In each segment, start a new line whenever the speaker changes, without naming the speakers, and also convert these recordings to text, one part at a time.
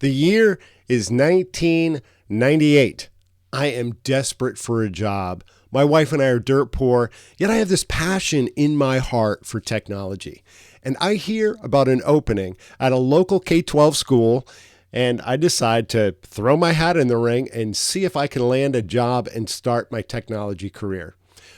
The year is 1998. I am desperate for a job. My wife and I are dirt poor, yet I have this passion in my heart for technology. And I hear about an opening at a local K-12 school, and I decide to throw my hat in the ring and see if I can land a job and start my technology career.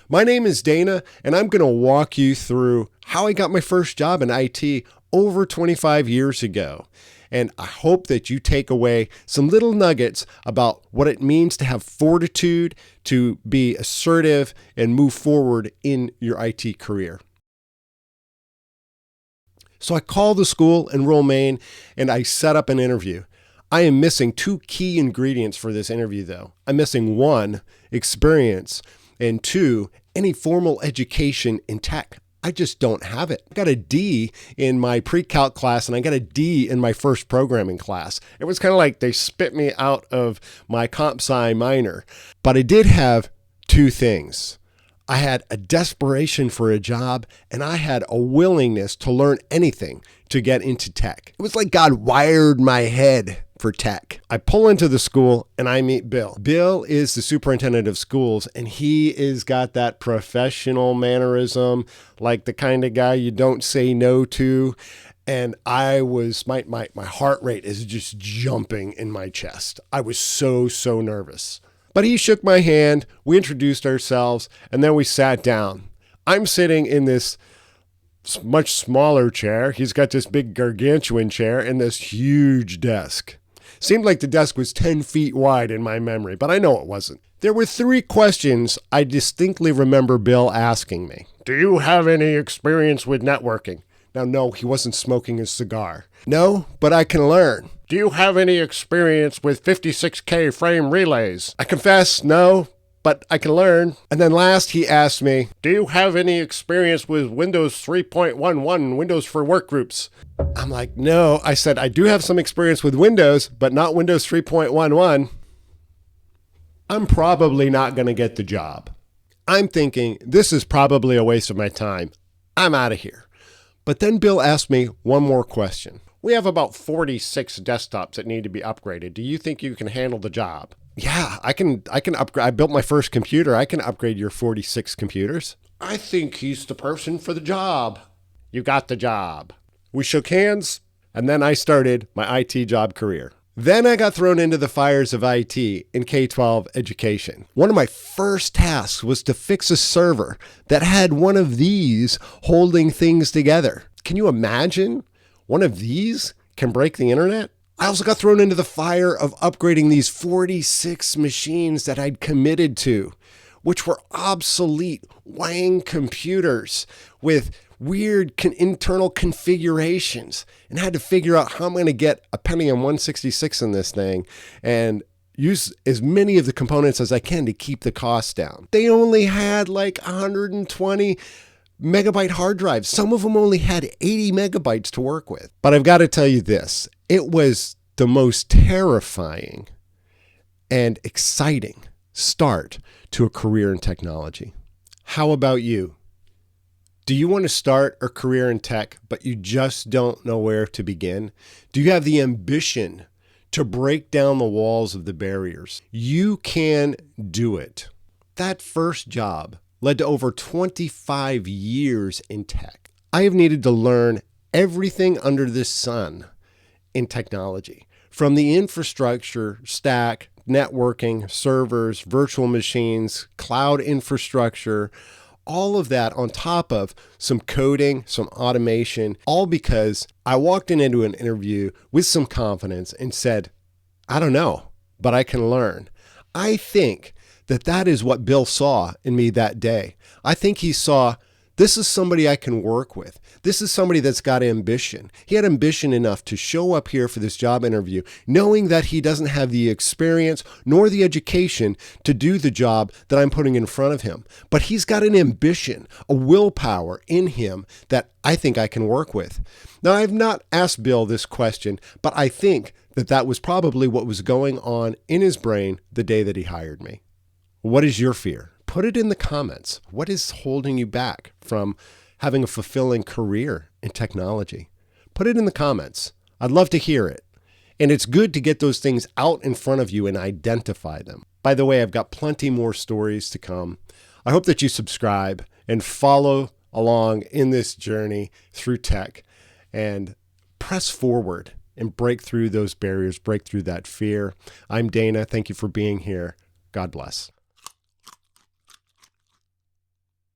My name is Dana, and I'm going to walk you through how I got my first job in IT over 25 years ago. And I hope that you take away some little nuggets about what it means to have fortitude, to be assertive, and move forward in your IT career. So I call the school in Romaine and I set up an interview. I am missing two key ingredients for this interview, though. I'm missing one, experience, and two, any formal education in tech. I just don't have it. I got a D in my pre-calc class and I got a D in my first programming class. It was kind of like they spit me out of my comp sci minor. But I did have two things. I had a desperation for a job and I had a willingness to learn anything to get into tech. It was like God wired my head for tech. I pull into the school and I meet Bill. Bill is the superintendent of schools and he is got that professional mannerism, like the kind of guy you don't say no to. And I was, my heart rate is just jumping in my chest. I was so nervous. But he shook my hand, we introduced ourselves, and then we sat down. I'm sitting in this much smaller chair. He's got this big gargantuan chair and this huge desk. Seemed like the desk was 10 feet wide in my memory, but I know it wasn't. There were three questions I distinctly remember Bill asking me. Do you have any experience with networking? Now, no, he wasn't smoking a cigar. No, but I can learn. Do you have any experience with 56K frame relays? I confess, no, but I can learn. And then last, he asked me, do you have any experience with Windows 3.11, Windows for Workgroups? I'm like, no. I said, I do have some experience with Windows, but not Windows 3.11. I'm probably not going to get the job. I'm thinking, this is probably a waste of my time. I'm out of here. But then Bill asked me one more question. We have about 46 desktops that need to be upgraded. Do you think you can handle the job? Yeah, I can upgrade. I built my first computer. I can upgrade your 46 computers. I think he's the person for the job. You got the job. We shook hands, and then I started my IT job career. Then I got thrown into the fires of IT in K-12 education. One of my first tasks was to fix a server that had one of these holding things together. Can you imagine? One of these can break the internet? I also got thrown into the fire of upgrading these 46 machines that I'd committed to, which were obsolete WANG computers with weird internal configurations, and I had to figure out how I'm going to get a Pentium 166 in this thing and use as many of the components as I can to keep the cost down. They only had like 120 megabyte hard drives. Some of them only had 80 megabytes to work with. But I've got to tell you this, it was the most terrifying and exciting start to a career in technology. How about you? Do you want to start a career in tech, but you just don't know where to begin? Do you have the ambition to break down the walls of the barriers? You can do it. That first job led to over 25 years in tech. I have needed to learn everything under the sun in technology, from the infrastructure stack, networking, servers, virtual machines, cloud infrastructure, all of that on top of some coding, some automation, all because I walked into an interview with some confidence and said, I don't know, but I can learn. I think that is what Bill saw in me that day. I think he saw, this is somebody I can work with. This is somebody that's got ambition. He had ambition enough to show up here for this job interview, knowing that he doesn't have the experience nor the education to do the job that I'm putting in front of him. But he's got an ambition, a willpower in him that I think I can work with. Now, I've not asked Bill this question, but I think that was probably what was going on in his brain the day that he hired me. What is your fear? Put it in the comments. What is holding you back from having a fulfilling career in technology? Put it in the comments. I'd love to hear it. And it's good to get those things out in front of you and identify them. By the way, I've got plenty more stories to come. I hope that you subscribe and follow along in this journey through tech and press forward and break through those barriers, break through that fear. I'm Dana. Thank you for being here. God bless.